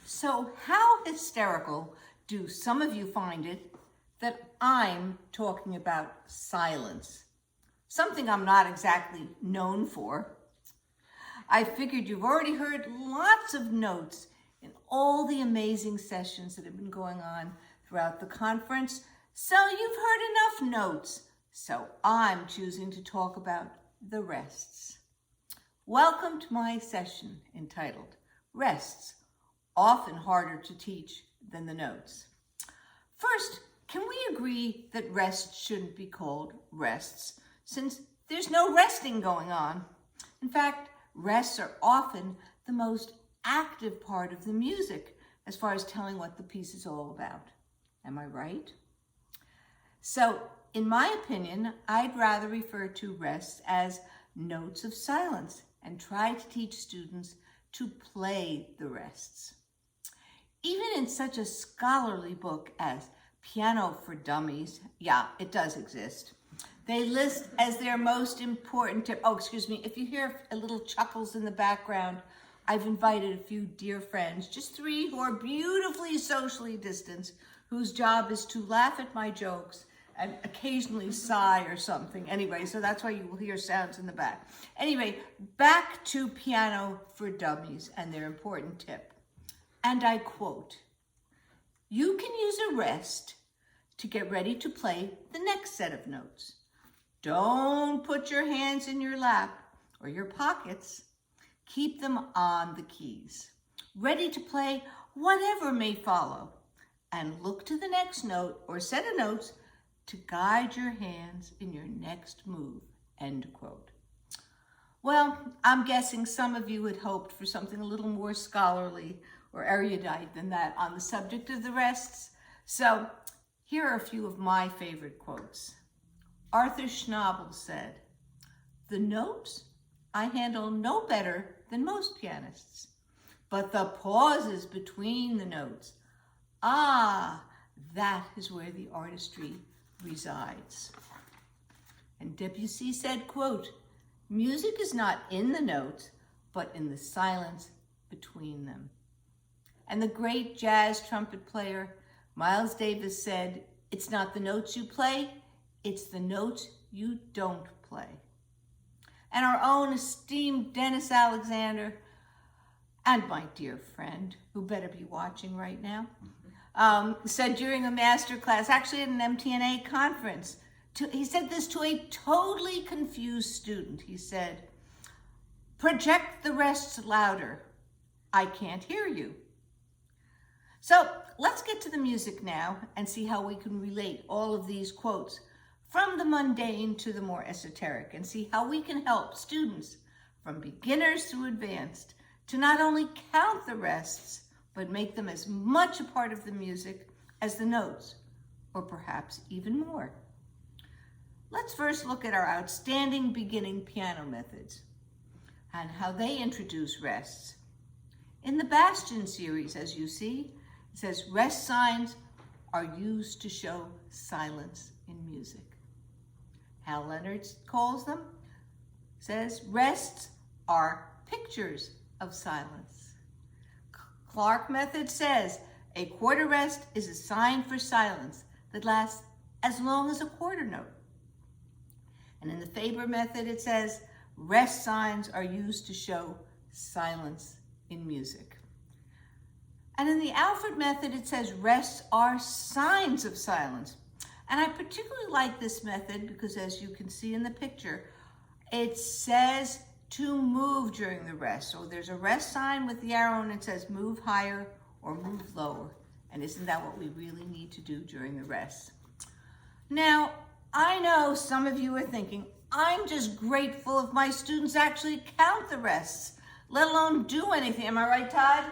So how hysterical do some of you find it that I'm talking about silence? Something I'm not exactly known for. I figured you've already heard lots of notes in all the amazing sessions that have been going on throughout the conference, so you've heard enough notes. So I'm choosing to talk about the rests. Welcome to my session entitled Rests, often harder to teach than the notes. First, can we agree that rests shouldn't be called rests, since there's no resting going on? In fact, rests are often the most active part of the music as far as telling what the piece is all about. Am I right? So, in my opinion, I'd rather refer to rests as notes of silence and try to teach students to play the rests. Even in such a scholarly book as Piano for Dummies, yeah, it does exist, they list as their most important tip. Oh, excuse me, if you hear a little chuckles in the background, I've invited a few dear friends, just 3 who are beautifully socially distanced, whose job is to laugh at my jokes and occasionally sigh or something. Anyway, so that's why you will hear sounds in the back. Anyway, back to Piano for Dummies and their important tip. And I quote, "You can use a rest to get ready to play the next set of notes. Don't put your hands in your lap or your pockets. Keep them on the keys, ready to play whatever may follow, and look to the next note or set of notes to guide your hands in your next move," end quote. Well, I'm guessing some of you had hoped for something a little more scholarly or erudite than that on the subject of the rests. So here are a few of my favorite quotes. Arthur Schnabel said, "The notes I handle no better than most pianists, but the pauses between the notes, that is where the artistry resides." And Debussy said, quote, "Music is not in the notes, but in the silence between them." And the great jazz trumpet player Miles Davis said, "It's not the notes you play, it's the notes you don't play." And our own esteemed Dennis Alexander, and my dear friend, who better be watching right now, said during a master class, actually at an MTNA conference, he said this to a totally confused student. He said, "Project the rests louder. I can't hear you." So let's get to the music now and see how we can relate all of these quotes from the mundane to the more esoteric, and see how we can help students from beginners to advanced to not only count the rests, but make them as much a part of the music as the notes, or perhaps even more. Let's first look at our outstanding beginning piano methods and how they introduce rests. In the Bastion series, as you see, it says rest signs are used to show silence in music. Hal Leonard calls them, says rests are pictures of silence. Clark method says a quarter rest is a sign for silence that lasts as long as a quarter note. And in the Faber method, it says rest signs are used to show silence in music. And in the Alford method, it says rests are signs of silence. And I particularly like this method because, as you can see in the picture, it says to move during the rest. So there's a rest sign with the arrow and it says move higher or move lower. And isn't that what we really need to do during the rest? Now, I know some of you are thinking, I'm just grateful if my students actually count the rests, let alone do anything. Am I right, Todd?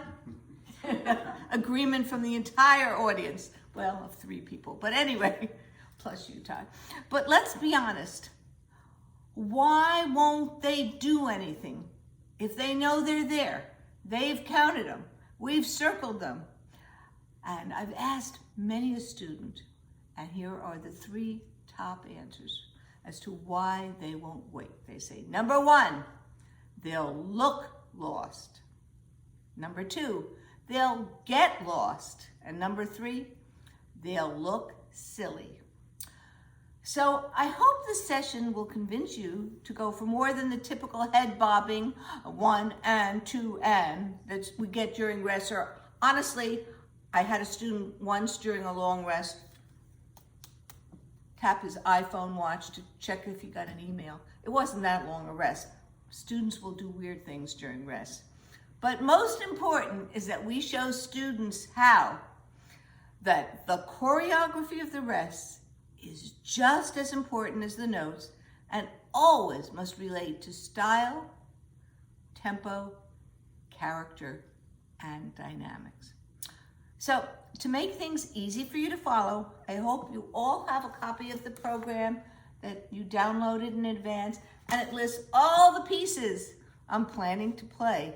Agreement from the entire audience. Well, of 3 people, but anyway, plus you, Todd. But let's be honest. Why won't they do anything? If they know they're there, they've counted them, we've circled them. And I've asked many a student, and here are the 3 top answers as to why they won't wait. They say, number 1, they'll look lost. Number 2, they'll get lost. And number 3, they'll look silly. So I hope this session will convince you to go for more than the typical head bobbing 1 and 2 and that we get during rest. Or honestly, I had a student once during a long rest tap his iPhone watch to check if he got an email. It wasn't that long a rest. Students will do weird things during rest. But most important is that we show students how that the choreography of the rest is just as important as the notes and always must relate to style, tempo, character, and dynamics. So to make things easy for you to follow, I hope you all have a copy of the program that you downloaded in advance, and it lists all the pieces I'm planning to play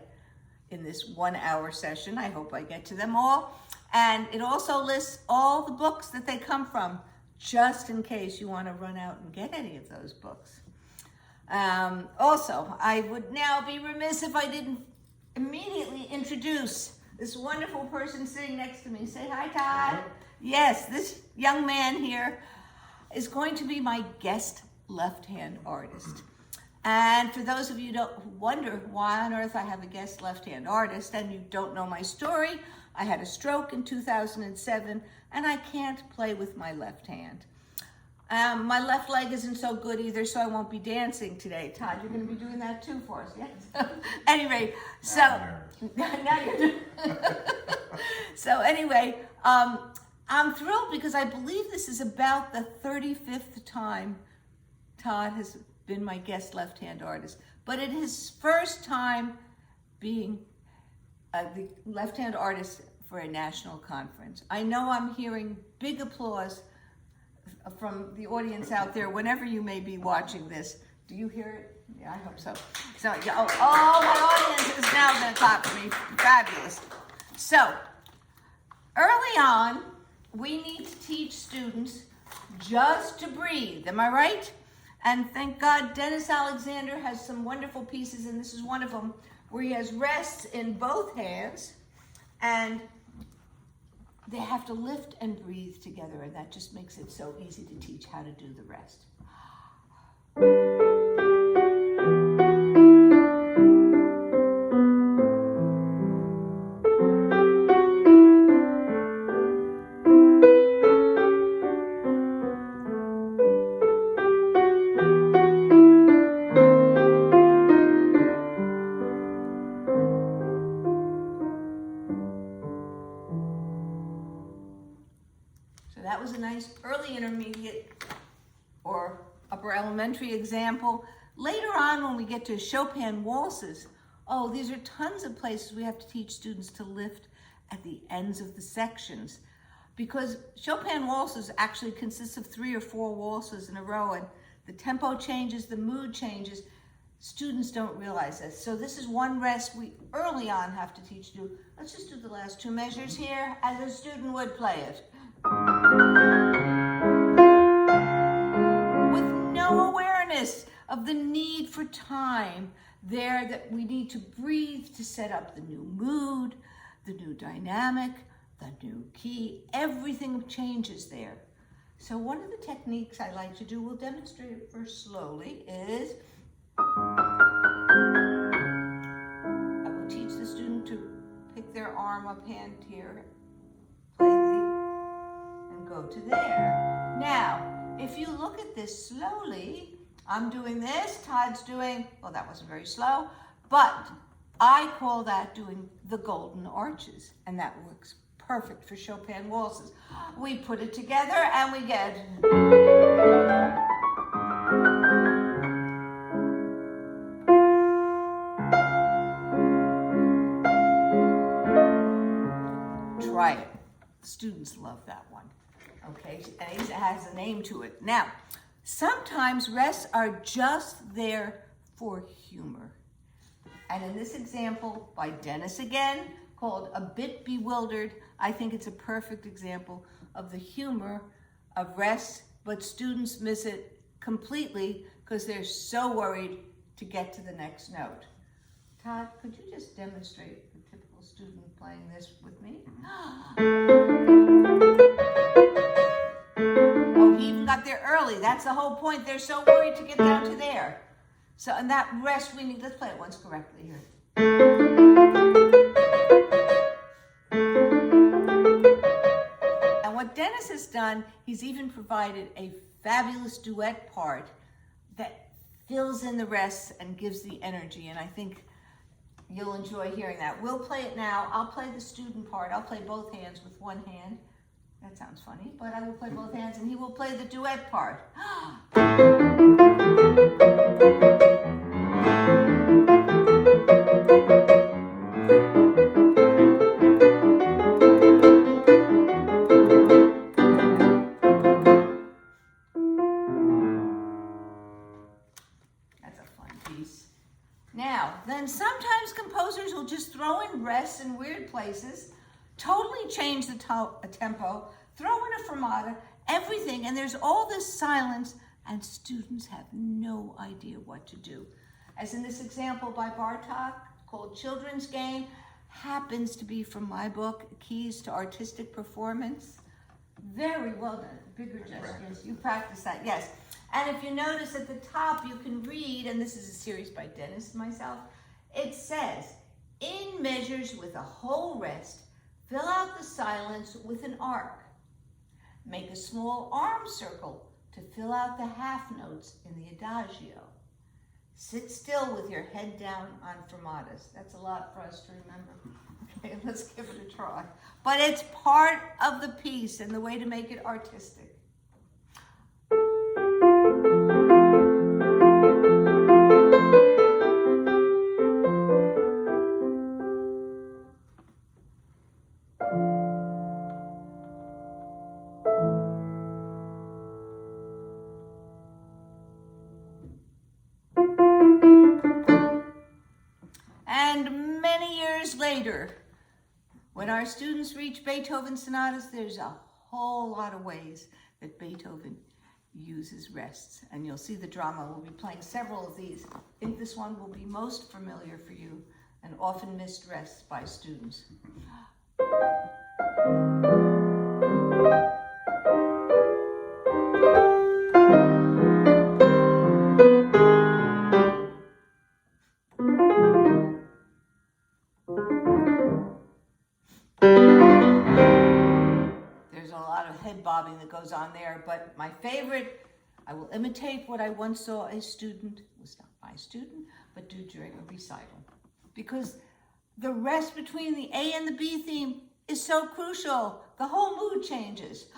in this 1-hour session. I hope I get to them all. And it also lists all the books that they come from, just in case you want to run out and get any of those books. Also, I would now be remiss if I didn't immediately introduce this wonderful person sitting next to me. Say hi, Todd. Hello. Yes, this young man here is going to be my guest left-hand artist. And for those of you who wonder why on earth I have a guest left-hand artist and you don't know my story, I had a stroke in 2007 and I can't play with my left hand. My left leg isn't so good either, so I won't be dancing today. Todd, you're going to be doing that too for us, yes? Anyway, so now you're so anyway, I'm thrilled because I believe this is about the 35th time Todd has been my guest left-hand artist, but it is his first time being the left-hand artist for a national conference. I know I'm hearing big applause from the audience out there whenever you may be watching this. Do you hear it? Yeah, I hope so. So, yeah, my audience is now going to clap for me. Fabulous. So, early on, we need to teach students just to breathe. Am I right? And thank God Dennis Alexander has some wonderful pieces, and this is one of them, where he has rests in both hands, and they have to lift and breathe together, and that just makes it so easy to teach how to do the rest. That was a nice early intermediate or upper elementary example. Later on, when we get to Chopin waltzes, these are tons of places we have to teach students to lift at the ends of the sections, because Chopin waltzes actually consists of 3 or 4 waltzes in a row, and the tempo changes, the mood changes. Students don't realize this. So this is one rest we early on have to teach you. Let's just do the last 2 measures here as a student would play it. With no awareness of the need for time there, that we need to breathe to set up the new mood, the new dynamic, the new key. Everything changes there. So one of the techniques I like to do, we'll demonstrate it first slowly, is I will teach the student to pick their arm up hand here, play and go to there. Now, if you look at this slowly, I'm doing this, Todd's doing, well, that wasn't very slow, but I call that doing the golden arches, and that works perfect for Chopin waltzes. We put it together and we get... Try it. Students love that one. Okay, and it has a name to it. Now, sometimes rests are just there for humor. And in this example by Dennis again, called A Bit Bewildered, I think it's a perfect example of the humor of rests, but students miss it completely because they're so worried to get to the next note. Todd, could you just demonstrate the typical student? student playing this with me. Oh, he even got there early. That's the whole point. They're so worried to get down to there. So, and that rest we need, let's play it once correctly here. And what Dennis has done, he's even provided a fabulous duet part that fills in the rest and gives the energy. And I think you'll enjoy hearing that. We'll play it now. I'll play the student part. I'll play both hands with one hand. That sounds funny, but I will play both hands and he will play the duet part. That's a fun piece. Now, then sometimes composers will just throw in rests in weird places, totally change the tempo, throw in a fermata, everything, and there's all this silence, and students have no idea what to do. As in this example by Bartok called Children's Game, happens to be from my book, Keys to Artistic Performance. Very well done. Bigger gestures. You practice that, yes. And if you notice at the top, you can read, and this is a series by Dennis and myself, it says, in measures with a whole rest, fill out the silence with an arc. Make a small arm circle to fill out the half notes in the adagio. Sit still with your head down on fermatas. That's a lot for us to remember. Okay, let's give it a try. But it's part of the piece and the way to make it artistic. And many years later, when our students reach Beethoven sonatas, there's a whole lot of ways that Beethoven uses rests. And you'll see the drama. We'll be playing several of these. I think this one will be most familiar for you and often missed rests by students. There's a lot of head bobbing that goes on there, but my favorite, I will imitate what I once saw a student, was not my student, but do during a recital. Because the rest between the A and the B theme is so crucial. The whole mood changes.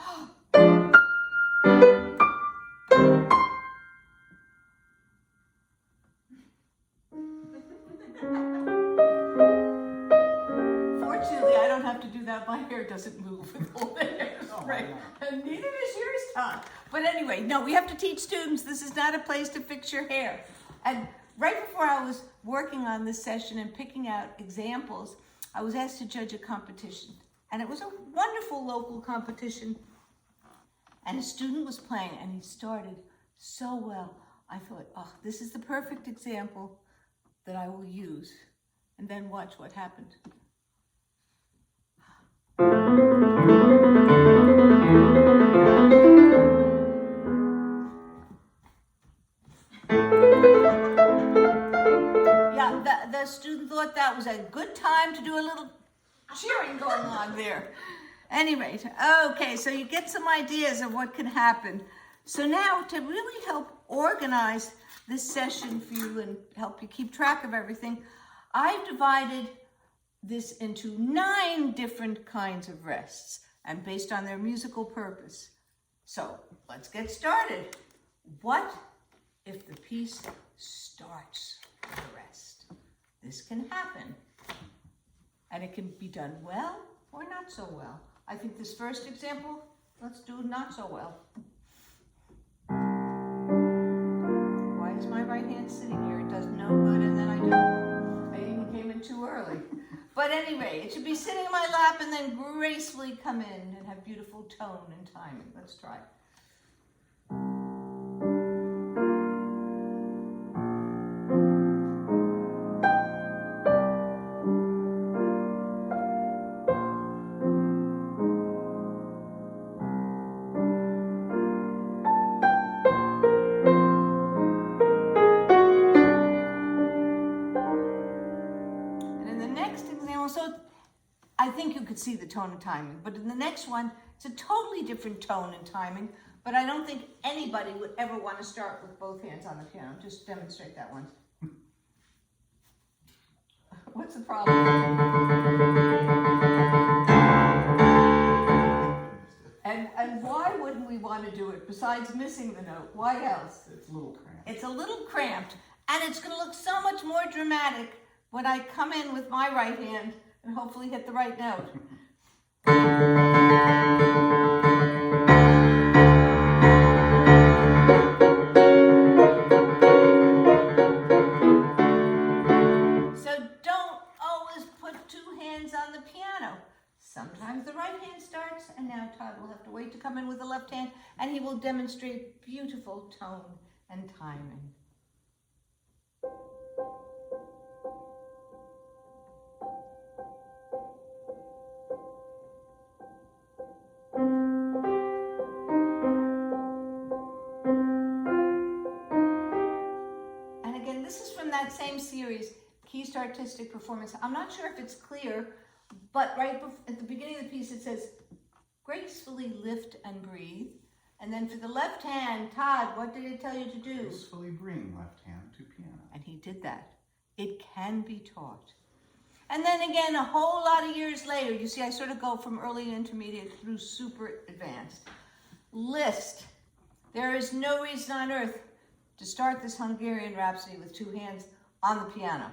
Fortunately, I don't have to do that. My hair doesn't move with all the hairspray. And neither is yours, Tom. But anyway, no, we have to teach students this is not a place to fix your hair. And right before I was working on this session and picking out examples, I was asked to judge a competition. And it was a wonderful local competition. And a student was playing, and he started so well. I thought, oh, this is the perfect example that I will use. And then watch what happened. Yeah, the student thought that was a good time to do a little cheering going on there. Anyway, okay, so you get some ideas of what can happen. So now, to really help organize this session for you and help you keep track of everything, I've divided this into 9 different kinds of rests and based on their musical purpose. So let's get started. What if the piece starts with a rest? This can happen. And it can be done well or not so well. I think this first example, let's do not so well. Why is my right hand sitting here? It does no good, and then I even came in too early. But anyway, it should be sitting in my lap and then gracefully come in and have beautiful tone and timing. Let's try. think you could see the tone and timing, but in the next one, it's a totally different tone and timing, but I don't think anybody would ever want to start with both hands on the piano. Just demonstrate that once. What's the problem? And why wouldn't we want to do it besides missing the note? Why else? It's a little cramped. It's a little cramped, and it's going to look so much more dramatic when I come in with my right hand and hopefully hit the right note. So don't always put two hands on the piano. Sometimes the right hand starts, and now Todd will have to wait to come in with the left hand, and he will demonstrate beautiful tone and timing. And again, this is from that same series, Keys to Artistic Performance. I'm not sure if it's clear, but right at the beginning of the piece, it says, gracefully lift and breathe. And then for the left hand, Todd, what did it tell you to do? Gracefully bring left hand to piano. And he did that. It can be taught. And then again, a whole lot of years later, you see, I sort of go from early and intermediate through super advanced. Liszt. There is no reason on earth to start this Hungarian Rhapsody with two hands on the piano.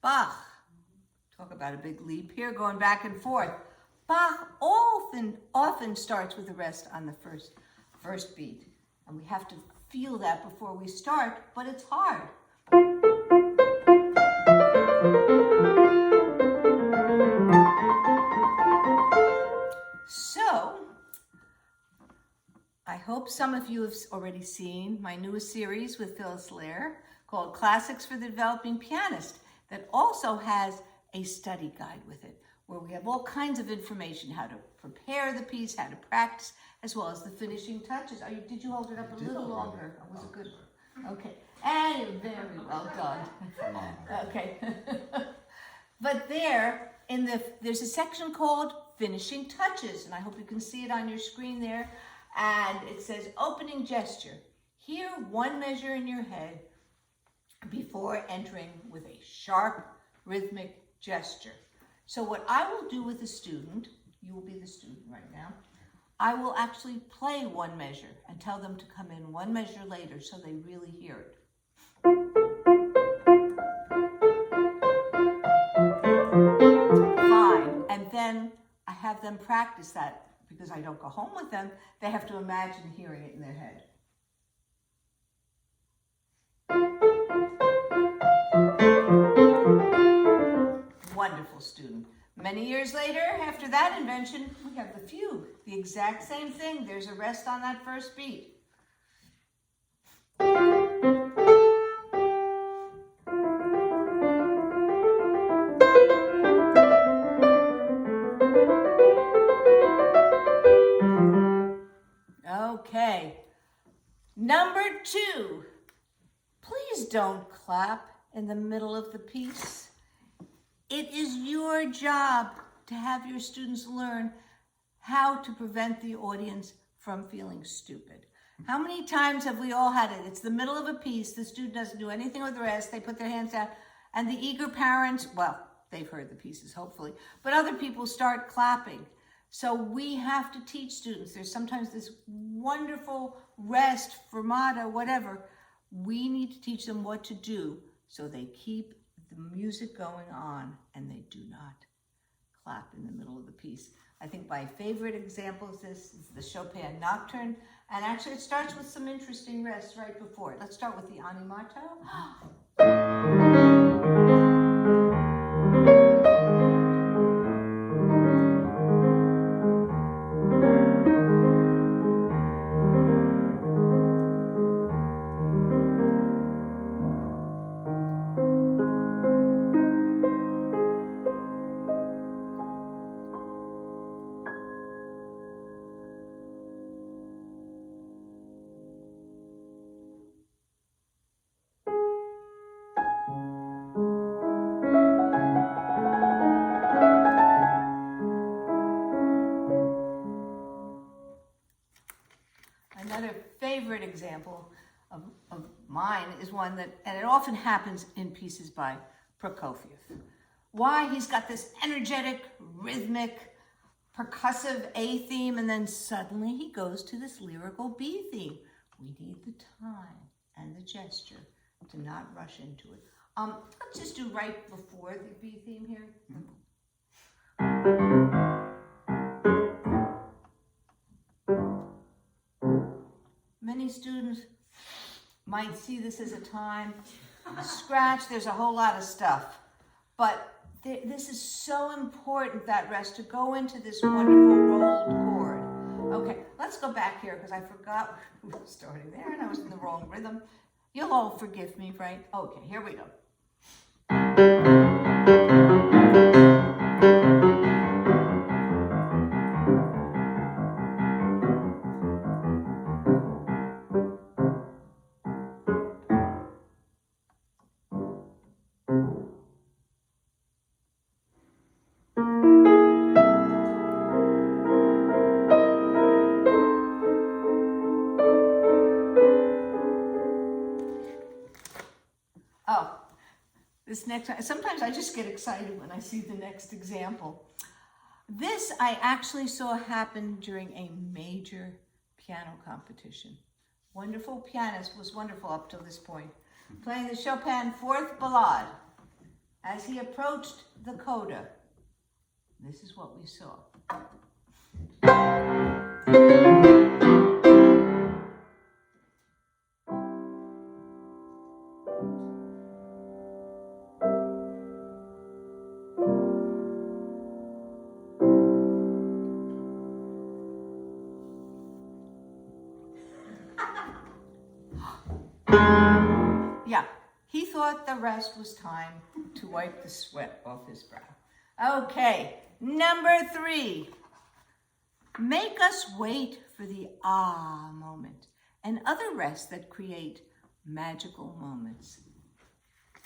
Bach, talk about a big leap here, going back and forth. Bach often starts with a rest on the first beat. And we have to feel that before we start, but it's hard. So, I hope some of you have already seen my newest series with Phyllis Lair called Classics for the Developing Pianist, that also has a study guide with it, where we have all kinds of information, how to prepare the piece, how to practice, as well as the finishing touches. Did you hold it up a little longer? Or was it good? Okay. And very well done. Okay. But there's a section called Finishing Touches, and I hope you can see it on your screen there. And it says opening gesture. Hear one measure in your head before entering with a sharp rhythmic gesture. So what I will do with the student, you will be the student right now, I will actually play one measure and tell them to come in one measure later so they really hear it. Fine. And then I have them practice that because I don't go home with them. They have to imagine hearing it in their head. Wonderful student. Many years later, after that invention, we have the fugue. The exact same thing. There's a rest on that first beat. Okay. Number 2. Please don't clap in the middle of the piece. It is your job to have your students learn how to prevent the audience from feeling stupid. How many times have we all had it? It's the middle of a piece, the student doesn't do anything with the rest, they put their hands down, and the eager parents, well, they've heard the pieces hopefully, but other people start clapping. So we have to teach students, there's sometimes this wonderful rest, fermata, whatever. We need to teach them what to do so they keep the music going on and they do not clap in the middle of the piece. I think my favorite example of this is the Chopin Nocturne, and actually it starts with some interesting rests right before it. Let's start with the Animato. Another favorite example of mine is one that, and it often happens in pieces by Prokofiev. Why? He's got this energetic, rhythmic, percussive A theme, and then suddenly he goes to this lyrical B theme. We need the time and the gesture to not rush into it. Let's just do right before the B theme here. Many students might see this as a time scratch. There's a whole lot of stuff, but this is so important, that rest, to go into this wonderful rolled chord. Okay, let's go back here because I forgot we were starting there and I was in the wrong rhythm. You'll all forgive me, right? Okay, here we go. This next, sometimes I just get excited when I see the next example. This I actually saw happen during a major piano competition. Wonderful pianist, was wonderful up till this point, playing the Chopin Fourth Ballade. As he approached the coda, this is what we saw. Yeah, he thought the rest was time to wipe the sweat off his brow. Okay, number 3. Make us wait for the ah moment and other rests that create magical moments.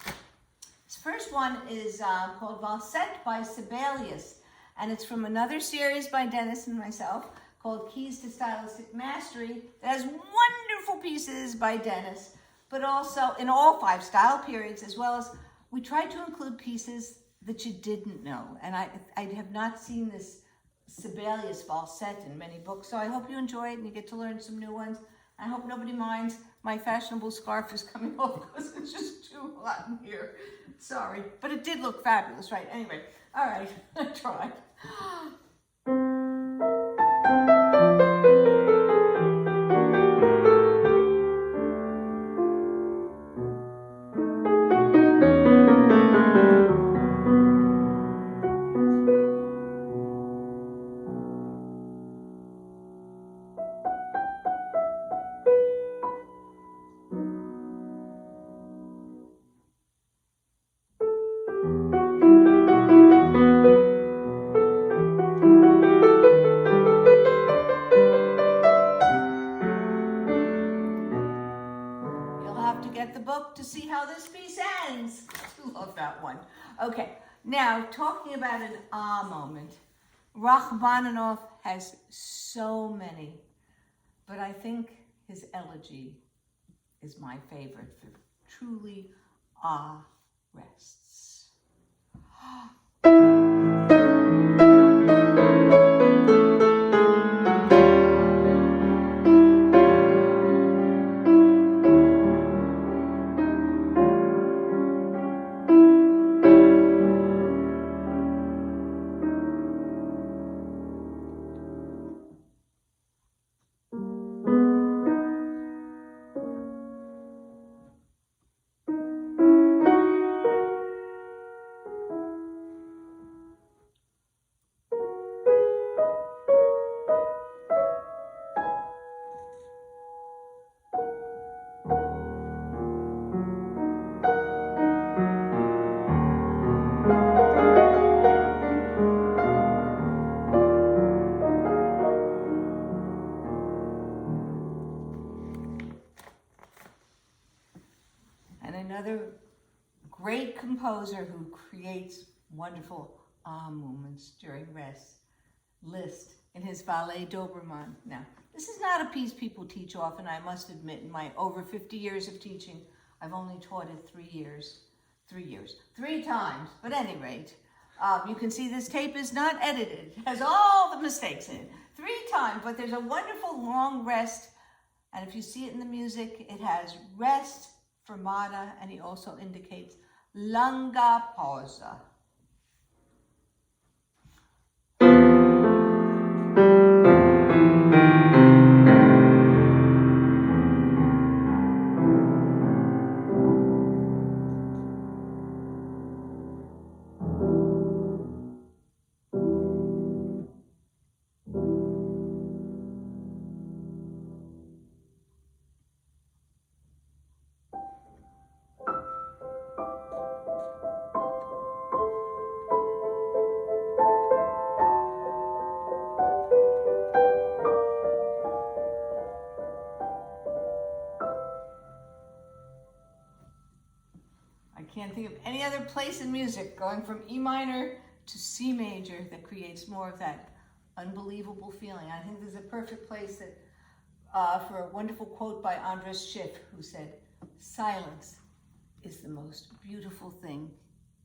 This first one is called Valsette by Sibelius, and it's from another series by Dennis and myself called Keys to Stylistic Mastery that has wonderful pieces by Dennis, but also in all 5 style periods, as well as we tried to include pieces that you didn't know. And I have not seen this Sibelius Valsette in many books, so I hope you enjoy it and you get to learn some new ones. I hope nobody minds my fashionable scarf is coming off because it's just too hot in here. Sorry, but it did look fabulous, right? Anyway, all right, I tried. To see how this piece ends. I love that one. Okay, now talking about an ah moment. Rachmaninoff has so many, but I think his elegy is my favorite for truly ah rests. Another great composer who creates wonderful ah moments during rest, Liszt in his Ballet d'Obermann. Now, This is not a piece people teach often, I must admit. In my over 50 years of teaching, I've only taught it 3 times. But at any rate, you can see this tape is not edited. It has all the mistakes in it. 3 times, but there's a wonderful long rest. And if you see it in the music, it has rest, fermata, and he also indicates lunga pausa. I can't think of any other place in music going from E minor to C major that creates more of that unbelievable feeling. I think this is a perfect place that, for a wonderful quote by Andras Schiff, who said, "Silence is the most beautiful thing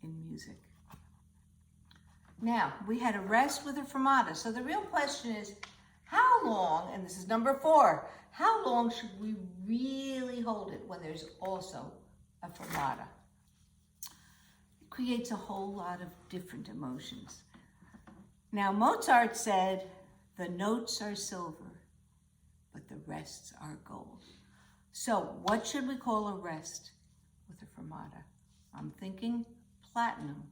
in music." Now, we had a rest with a fermata. So the real question is, how long, and this is number 4, how long should we really hold it when there's also a fermata? It creates a whole lot of different emotions. Now, Mozart said, "The notes are silver, but the rests are gold." So what should we call a rest with a fermata? I'm thinking platinum.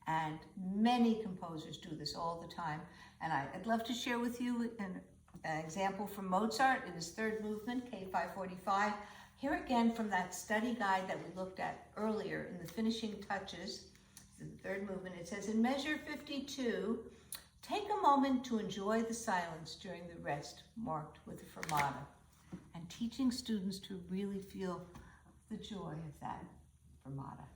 And many composers do this all the time. And I'd love to share with you an example from Mozart in his 3rd movement, K545. Here again from that study guide that we looked at earlier in the finishing touches, the 3rd movement, it says, in measure 52, take a moment to enjoy the silence during the rest marked with a fermata, and teaching students to really feel the joy of that fermata.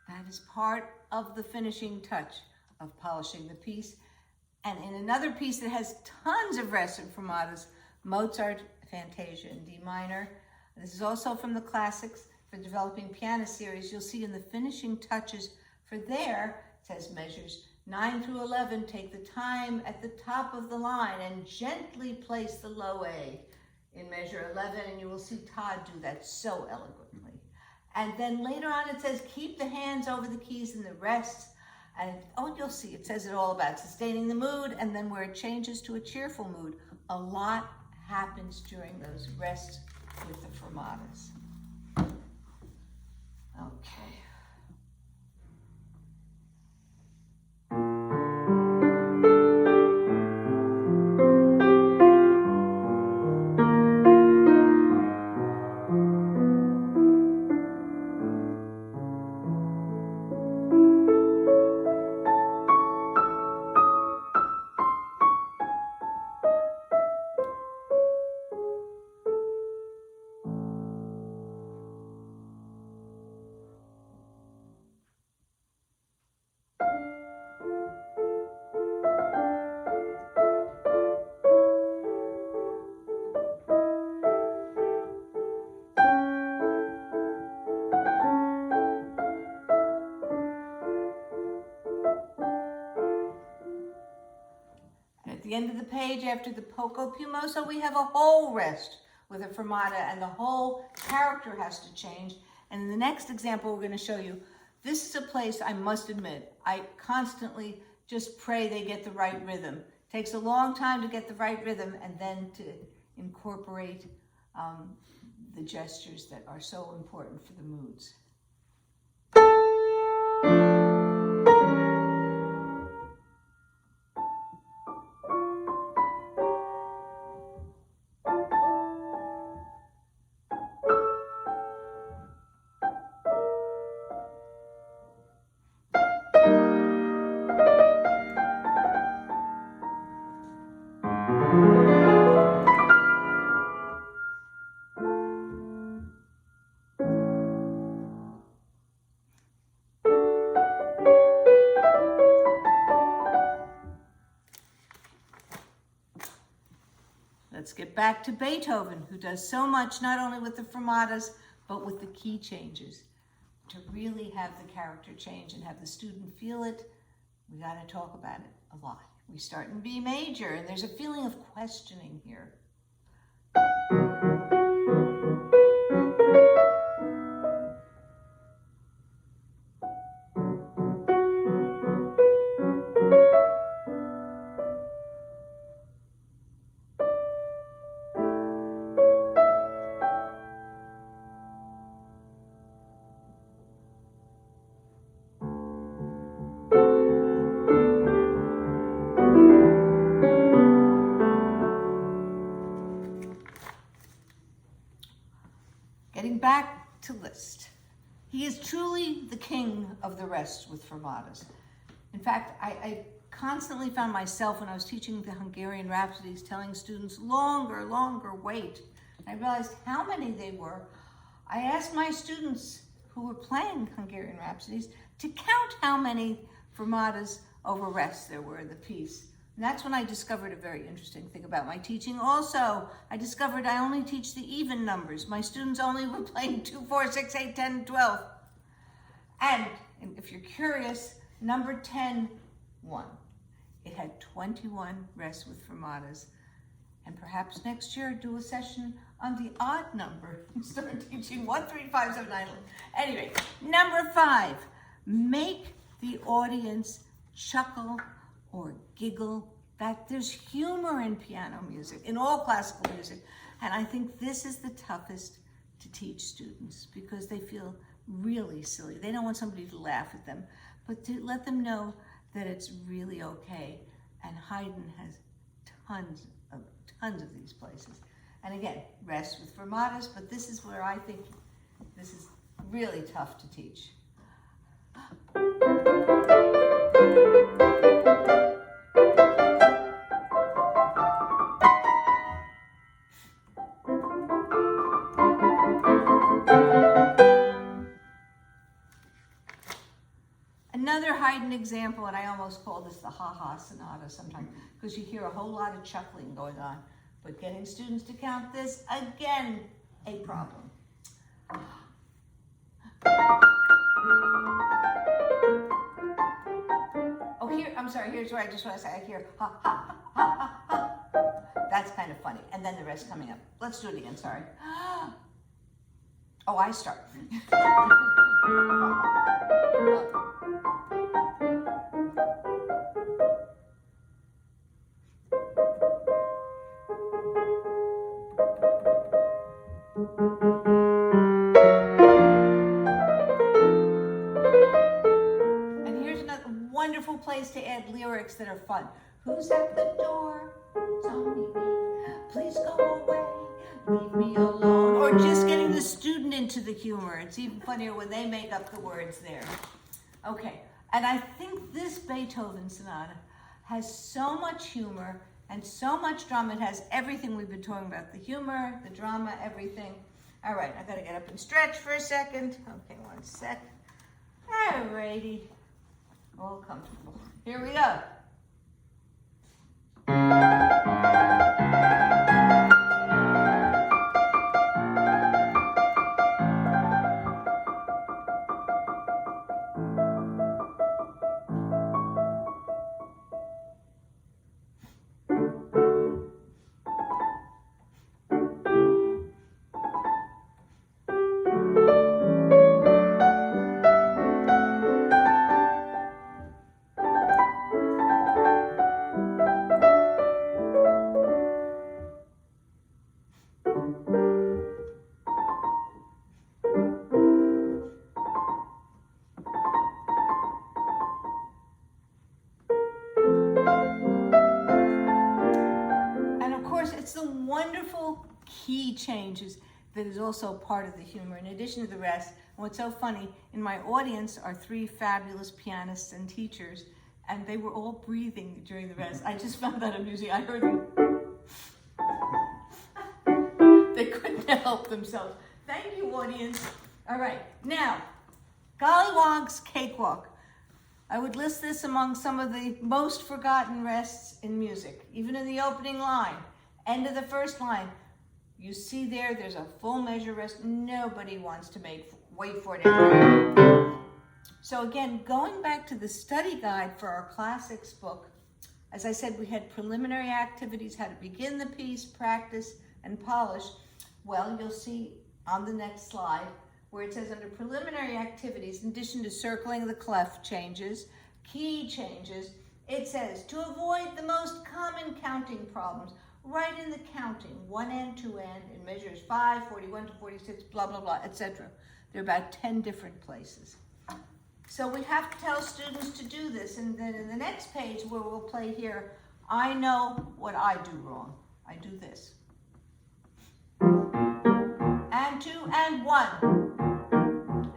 That is part of the finishing touch of polishing the piece. And in another piece that has tons of rests and fermatas, Mozart Fantasia in D minor. This is also from the classics for developing piano series. You'll see in the finishing touches for there, it says measures 9 through 11, take the time at the top of the line and gently place the low A in measure 11, and you will see Todd do that so eloquently. And then later on it says, keep the hands over the keys in the rests. And you'll see, it says it all about sustaining the mood, and then where it changes to a cheerful mood, a lot happens during those rests with the fermatas. Okay. At the end of the page, after the poco più mosso, we have a whole rest with a fermata, and the whole character has to change. And in the next example we're going to show you, this is a place, I must admit, I constantly just pray they get the right rhythm. It takes a long time to get the right rhythm and then to incorporate the gestures that are so important for the moods. Let's get back to Beethoven, who does so much, not only with the fermatas, but with the key changes. To really have the character change and have the student feel it, we got to talk about it a lot. We start in B major, and there's a feeling of questioning here. Getting back to Liszt. He is truly the king of the rest with fermatas. In fact, I constantly found myself when I was teaching the Hungarian Rhapsodies telling students longer, wait. I realized how many they were. I asked my students who were playing Hungarian Rhapsodies to count how many fermatas over rests there were in the piece. And that's when I discovered a very interesting thing about my teaching. Also, I discovered I only teach the even numbers. My students only were playing 2, 4, 6, 8, 10, 12. And if you're curious, number 10 won. It had 21 rests with fermatas. And perhaps next year, do a session on the odd number. Start teaching 1, 3, 5, 7, 9, 11. Anyway, number 5, make the audience chuckle or giggle. That there's humor in piano music, in all classical music. And I think this is the toughest to teach students because they feel really silly. They don't want somebody to laugh at them, but to let them know that it's really okay. And Haydn has tons of these places. And again, rest with fermatas, but this is where I think this is really tough to teach. Another Haydn example, and I almost call this the ha-ha sonata sometimes, because you hear a whole lot of chuckling going on. But getting students to count this, again, a problem. Oh, here's where I just want to say, I hear ha, ha, ha, ha, ha. That's kind of funny. And then the rest coming up. Let's do it again, sorry. Oh, I start. And here's another wonderful place to add lyrics that are fun. Who's at the door? It's only me. Please go away. Leave me alone. Or just getting the student into the humor. It's even funnier when they make up the words there. Okay, and I think this Beethoven sonata has so much humor and so much drama. It has everything we've been talking about. The humor, the drama, everything. All right, I gotta get up and stretch for a second. Okay, 1 sec. All righty. All comfortable. Here we go. Wonderful key changes that is also part of the humor in addition to the rest. And what's so funny, in my audience are 3 fabulous pianists and teachers, and they were all breathing during the rest. I just found that amusing. I heard them. They couldn't help themselves. Thank you, audience. All right, now, Golliwogg's Cakewalk. I would list this among some of the most forgotten rests in music, even in the opening line. End of the first line. You see there's a full measure rest. Nobody wants to wait for it. So again, going back to the study guide for our classics book, as I said, we had preliminary activities, how to begin the piece, practice, and polish. Well, you'll see on the next slide where it says under preliminary activities, in addition to circling the clef changes, key changes, it says to avoid the most common counting problems, write in the counting, 1 and 2 and, in measures 5, 41 to 46, blah, blah, blah, etc. There are about 10 different places. So we have to tell students to do this, and then in the next page where we'll play here, I know what I do wrong. I do this. And 2 and 1.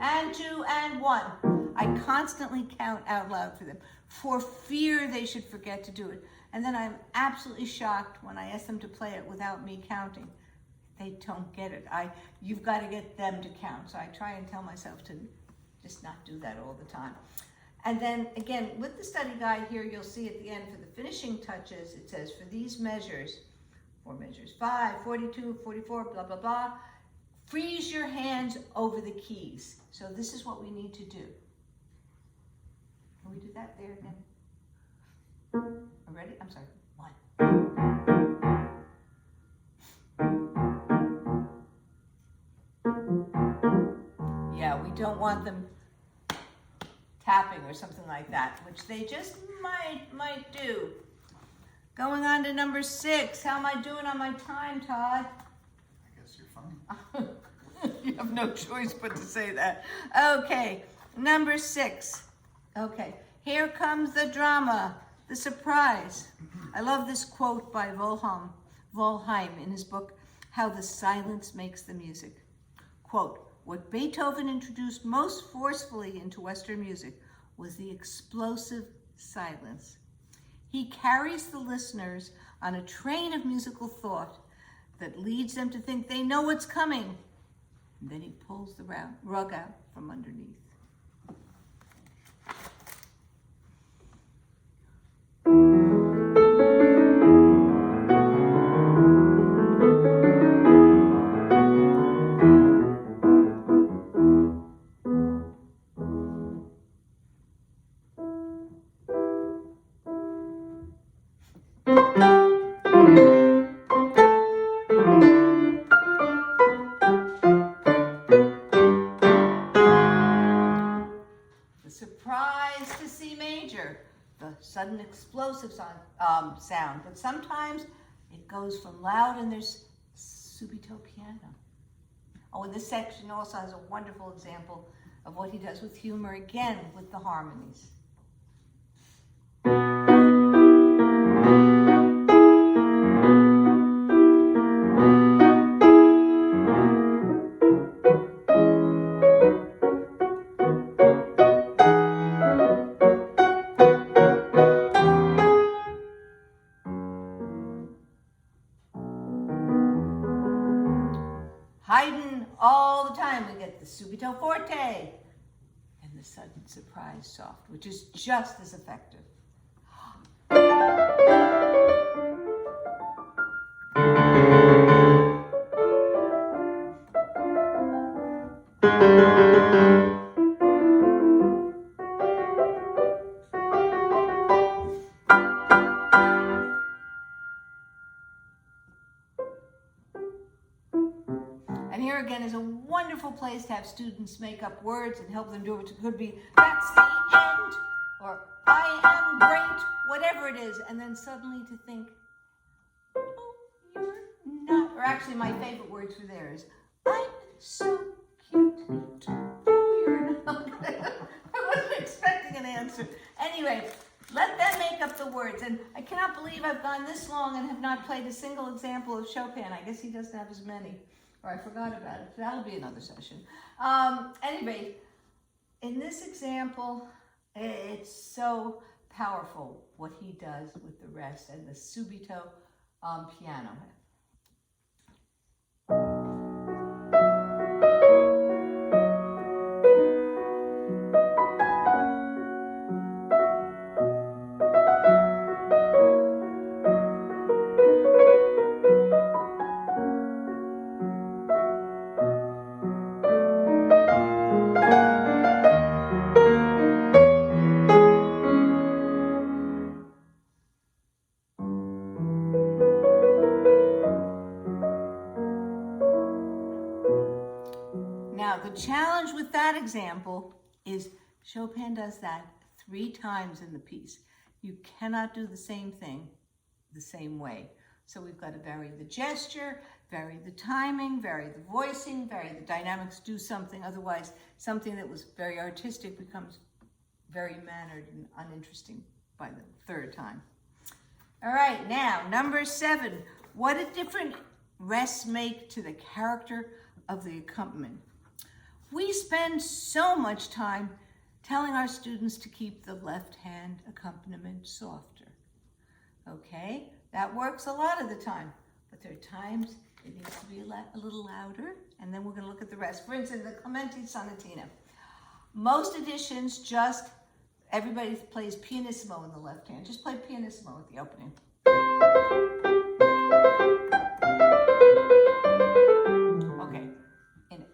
And 2 and 1. I constantly count out loud for them for fear they should forget to do it. And then I'm absolutely shocked when I ask them to play it without me counting. They don't get it. You've got to get them to count. So I try and tell myself to just not do that all the time. And then again, with the study guide here, you'll see at the end for the finishing touches, it says for these measures, for measures 5, 42, 44, blah, blah, blah, freeze your hands over the keys. So this is what we need to do. Can we do that there again? Ready? I'm sorry. 1. Yeah, we don't want them tapping or something like that, which they just might do. Going on to number 6. How am I doing on my time, Todd? I guess you're fine. You have no choice but to say that. Okay, number 6. Okay, here comes the drama, the surprise. I love this quote by Volheim in his book, How the Silence Makes the Music. Quote, what Beethoven introduced most forcefully into Western music was the explosive silence. He carries the listeners on a train of musical thought that leads them to think they know what's coming. And then he pulls the rug out from underneath. Surprise to C major, the sudden explosive sound, but sometimes it goes from loud and there's subito piano. Oh, and this section also has a wonderful example of what he does with humor, again with the harmonies. Haydn, all the time we get the subito forte and the sudden surprise soft, which is just as effective. And here again is a wonderful place to have students make up words and help them do it. It could be, that's the end, or I am great, whatever it is. And then suddenly to think, oh, you're not, or actually my favorite words for there is, I'm so cute. Oh, you're not. I wasn't expecting an answer. Anyway, let them make up the words. And I cannot believe I've gone this long and have not played a single example of Chopin. I guess he doesn't have as many. Or I forgot about it. That'll be another session. Anyway, in this example, it's so powerful what he does with the rest and the subito piano. challenge with that example is Chopin does that 3 times in the piece. You cannot do the same thing the same way. So we've got to vary the gesture, vary the timing, vary the voicing, vary the dynamics, do something. Otherwise, something that was very artistic becomes very mannered and uninteresting by the 3rd time. All right, now, number 7. What a different rests make to the character of the accompaniment. We spend so much time telling our students to keep the left hand accompaniment softer. Okay, that works a lot of the time, but there are times it needs to be a little louder, and then we're going to look at the rest. For instance, the Clementi Sonatina. Most editions everybody plays pianissimo in the left hand. Just play pianissimo at the opening. Okay, in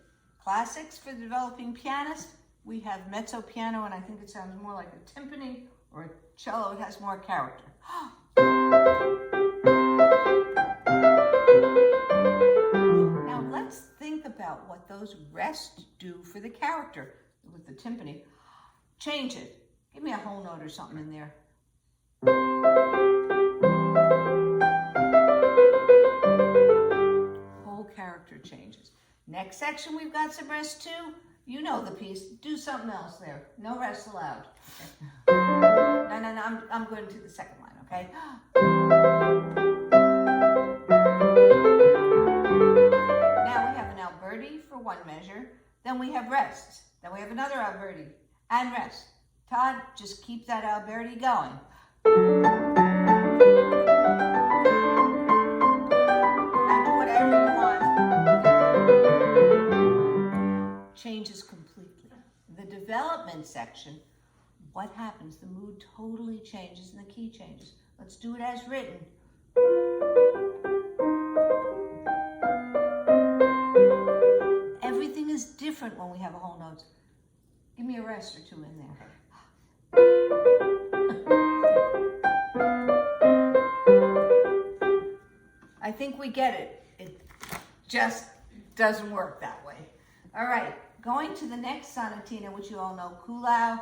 classics for the developing pianist, we have mezzo piano, and I think it sounds more like a timpani or a cello. It has more character. Now let's think about what those rests do for the character with the timpani. Change it. Give me a whole note or something in there. Whole character changes. Next section, we've got some rest too. You know the piece. Do something else there. No rest allowed. No. I'm going to the second line, okay? Now we have an Alberti for one measure. Then we have rests. Then we have another Alberti and rest. Todd, just keep that Alberti going. Now do whatever you want. Changes completely. The development section, what happens? The mood totally changes and the key changes. Let's do it as written. Everything is different when we have a whole note. Give me a rest or 2 in there. I think we get it. It just doesn't work that way. All right, going to the next sonatina, which you all know, Kuhlau.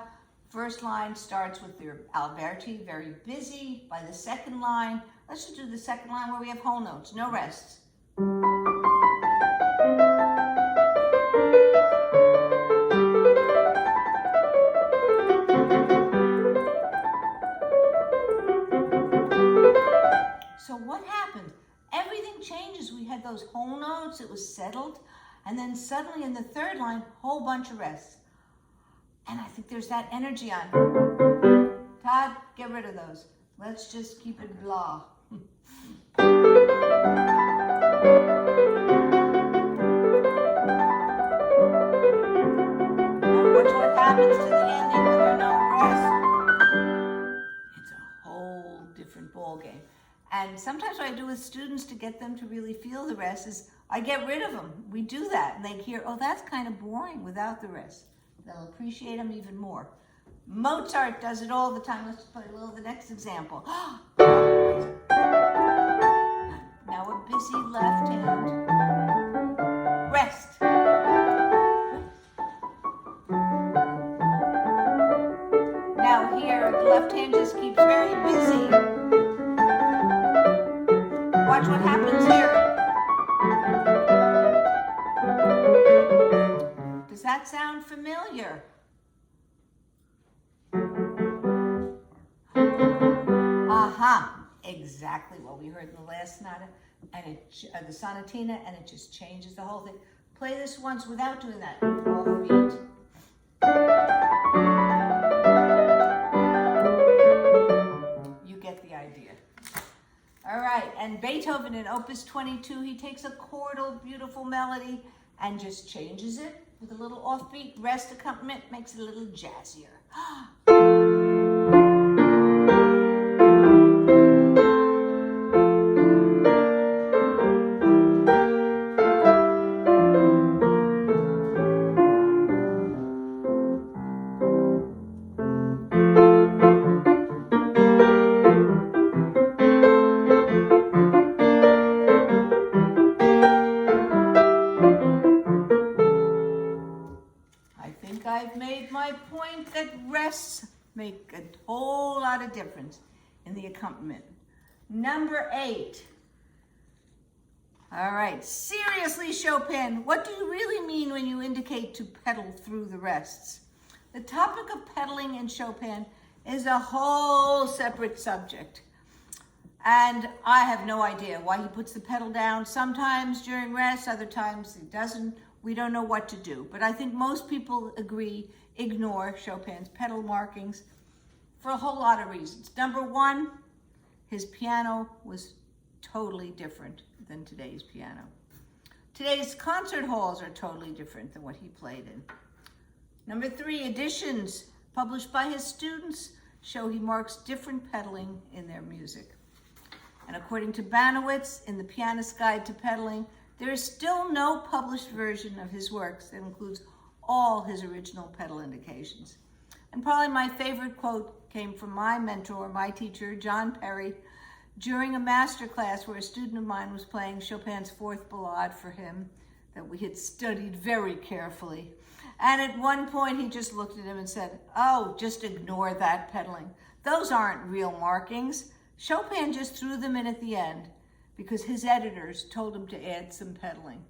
First line starts with your Alberti, very busy. By the second line, let's just do the second line where we have whole notes, no rests. So what happened? Everything changes. We had those whole notes, it was settled, and then suddenly in the third line, whole bunch of rests. And I think there's that energy on. Todd, get rid of those. Let's just keep it blah. And watch what happens to the ending when there are no rests. It's a whole different ball game. And sometimes what I do with students to get them to really feel the rest is I get rid of them. We do that, and they hear, oh, that's kind of boring without the rest. They'll appreciate them even more. Mozart does it all the time. Let's play a little of the next example. Now a busy left hand. Rest. Now here, the left hand just keeps very busy. Watch what happens here. Does that sound familiar? Exactly what we heard in the last sonata, and the sonatina, and it just changes the whole thing. Play this once without doing that. Offbeat. You get the idea. All right, and Beethoven in Opus 22, he takes a chordal, beautiful melody and just changes it with a little offbeat rest accompaniment, makes it a little jazzier. make a whole lot of difference in the accompaniment. Number 8. All right, seriously, Chopin, what do you really mean when you indicate to pedal through the rests? The topic of pedaling in Chopin is a whole separate subject. And I have no idea why he puts the pedal down. Sometimes during rest, other times he doesn't. We don't know what to do. But I think most people ignore Chopin's pedal markings for a whole lot of reasons. Number 1, his piano was totally different than today's piano. Today's concert halls are totally different than what he played in. Number 3, editions published by his students show he marks different pedaling in their music. And according to Banowitz, in The Pianist's Guide to Pedaling, there is still no published version of his works that includes all his original pedal indications. And probably my favorite quote came from my mentor, my teacher, John Perry, during a master class where a student of mine was playing Chopin's Fourth Ballade for him that we had studied very carefully. And at one point he just looked at him and said, "Oh, just ignore that pedaling. Those aren't real markings. Chopin just threw them in at the end because his editors told him to add some pedaling."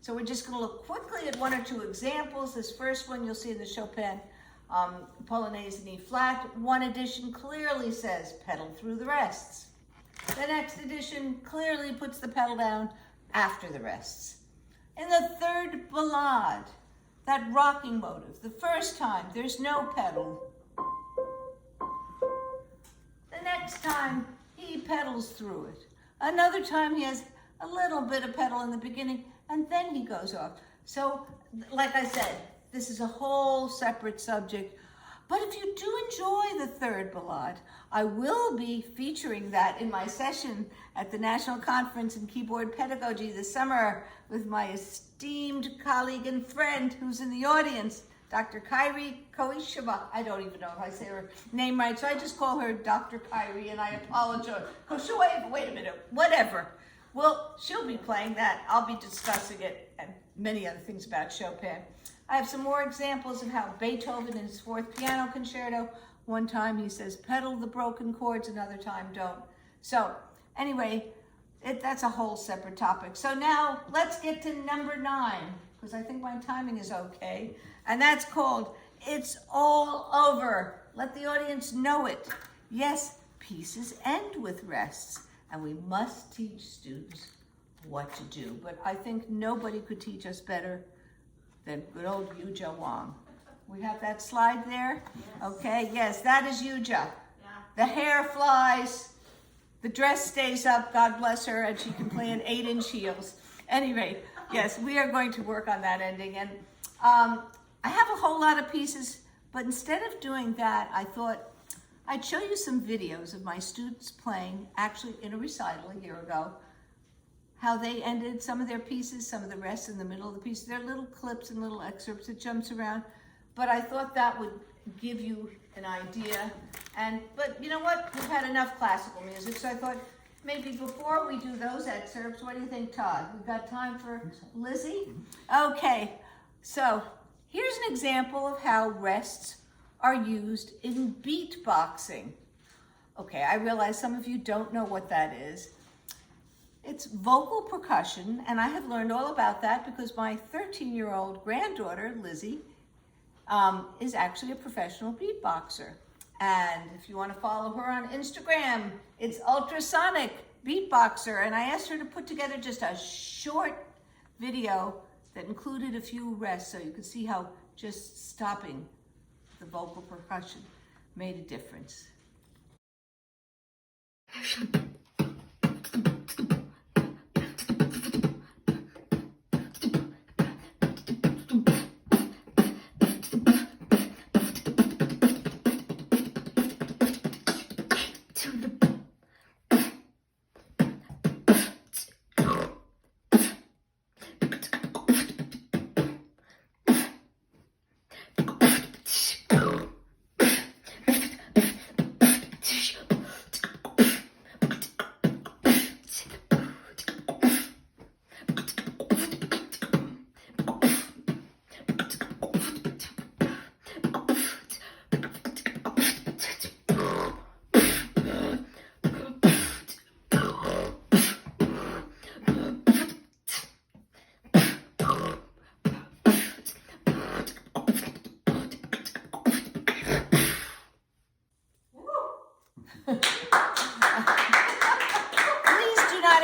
So we're just going to look quickly at 1 or 2 examples. This first one you'll see in the Chopin Polonaise in E flat. One edition clearly says pedal through the rests. The next edition clearly puts the pedal down after the rests. In the third ballade, that rocking motive, the first time there's no pedal. The next time he pedals through it. Another time he has a little bit of pedal in the beginning and then he goes off. So, like I said, this is a whole separate subject. But if you do enjoy the third ballade, I will be featuring that in my session at the National Conference in Keyboard Pedagogy this summer with my esteemed colleague and friend who's in the audience, Dr. Kyrie Koisheva. I don't even know if I say her name right, so I just call her Dr. Kyrie, and I apologize. Koisheva, wait a minute, whatever. Well, she'll be playing that. I'll be discussing it and many other things about Chopin. I have some more examples of how Beethoven in his 4th piano concerto, one time he says pedal the broken chords, another time don't. So anyway, that's a whole separate topic. So now let's get to number 9, because I think my timing is okay. And that's called It's All Over. Let the audience know it. Yes, pieces end with rests, and we must teach students what to do. But I think nobody could teach us better than good old Yuja Wang. We have that slide there? Yes. Okay, yes, that is Yuja. Yeah. The hair flies, the dress stays up, God bless her, and she can play in 8-inch heels. Anyway, yes, we are going to work on that ending. And I have a whole lot of pieces, but instead of doing that, I thought I'd show you some videos of my students playing, actually in a recital a year ago, how they ended some of their pieces, some of the rest in the middle of the piece. They're little clips and little excerpts that jumps around, but I thought that would give you an idea. But you know what? We've had enough classical music, so I thought maybe before we do those excerpts, what do you think, Todd? We've got time for Lizzie? Okay, so here's an example of how rests are used in beatboxing. Okay, I realize some of you don't know what that is. It's vocal percussion, and I have learned all about that because my 13-year-old granddaughter, Lizzie, is actually a professional beatboxer. And if you want to follow her on Instagram, it's Ultrasonic Beatboxer. And I asked her to put together just a short video that included a few rests so you could see how just stopping the vocal percussion made a difference.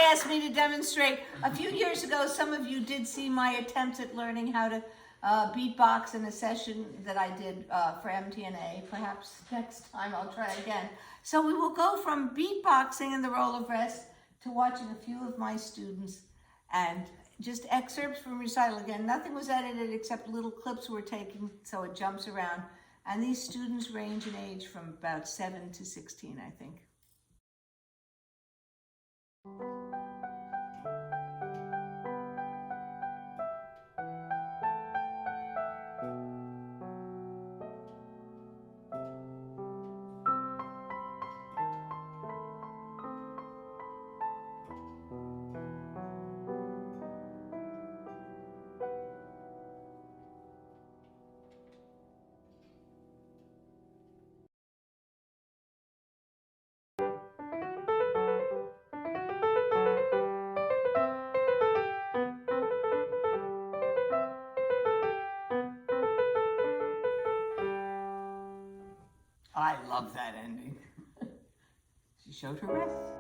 asked me to demonstrate. A few years ago, some of you did see my attempts at learning how to beatbox in a session that I did for MTNA. Perhaps next time I'll try again. So we will go from beatboxing in the role of rest to watching a few of my students and just excerpts from recital. Again, nothing was edited except little clips were taken, so it jumps around. And these students range in age from about 7 to 16, I think. I love that ending. She showed her rest.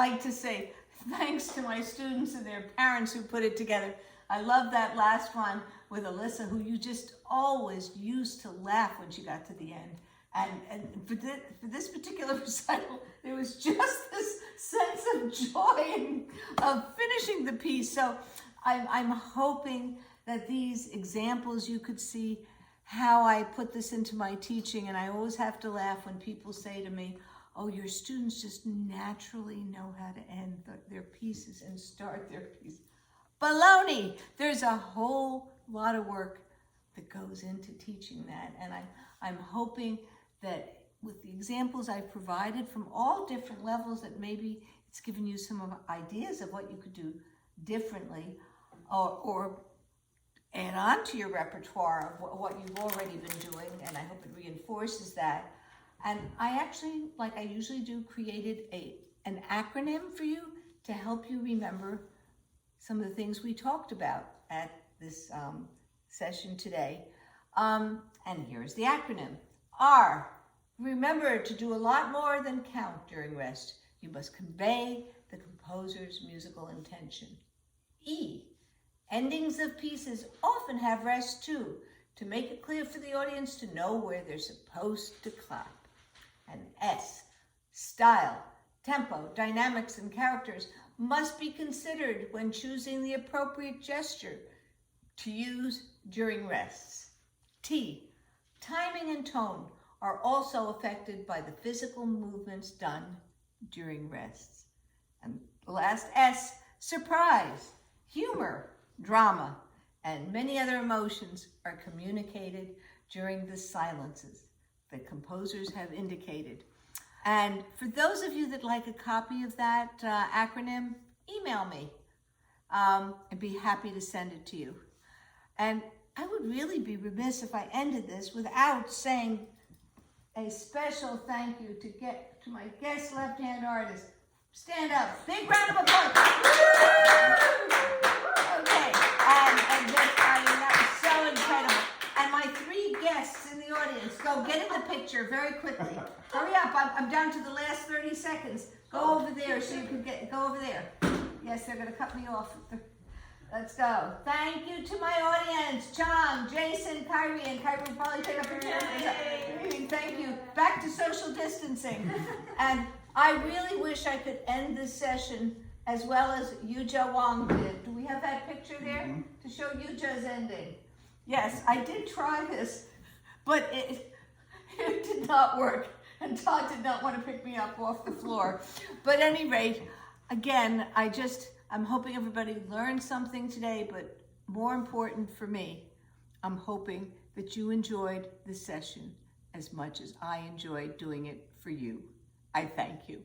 like to say thanks to my students and their parents who put it together. I love that last one with Alyssa, who you just always used to laugh when she got to the end. And for this particular recital, there was just this sense of joy of finishing the piece. So I'm hoping that these examples, you could see how I put this into my teaching. And I always have to laugh when people say to me, oh, your students just naturally know how to end their pieces and start their piece. Baloney! There's a whole lot of work that goes into teaching that. And I'm hoping that with the examples I've provided from all different levels, that maybe it's given you some ideas of what you could do differently, or add on to your repertoire of what you've already been doing, and I hope it reinforces that. And I actually, like I usually do, created an acronym for you to help you remember some of the things we talked about at this session today. And here's the acronym. R, remember to do a lot more than count during rest. You must convey the composer's musical intention. E, endings of pieces often have rest too, to make it clear for the audience to know where they're supposed to clap. And S, style, tempo, dynamics, and characters must be considered when choosing the appropriate gesture to use during rests. T, timing and tone are also affected by the physical movements done during rests. And the last S, surprise, humor, drama, and many other emotions are communicated during the silences that composers have indicated. And for those of you that like a copy of that acronym, email me. I'd be happy to send it to you. And I would really be remiss if I ended this without saying a special thank you to my guest left-hand artist. Stand up. Big round of applause. Okay. And just, that was so incredible. And my three guests in the audience, go get in the picture very quickly. Hurry up, I'm down to the last 30 seconds. Go over there so you can go over there. Yes, they're gonna cut me off. Let's go. Thank you to my audience, John, Jason, Kyrie, and Kyrie will probably take a picture. Thank you. Back to social distancing. And I really wish I could end this session as well as Yuja Wang did. Do we have that picture there to show Yuja's ending? Yes, I did try this, but it did not work, and Todd did not want to pick me up off the floor. But at any rate, again, I'm hoping everybody learned something today, but more important for me, I'm hoping that you enjoyed this session as much as I enjoyed doing it for you. I thank you.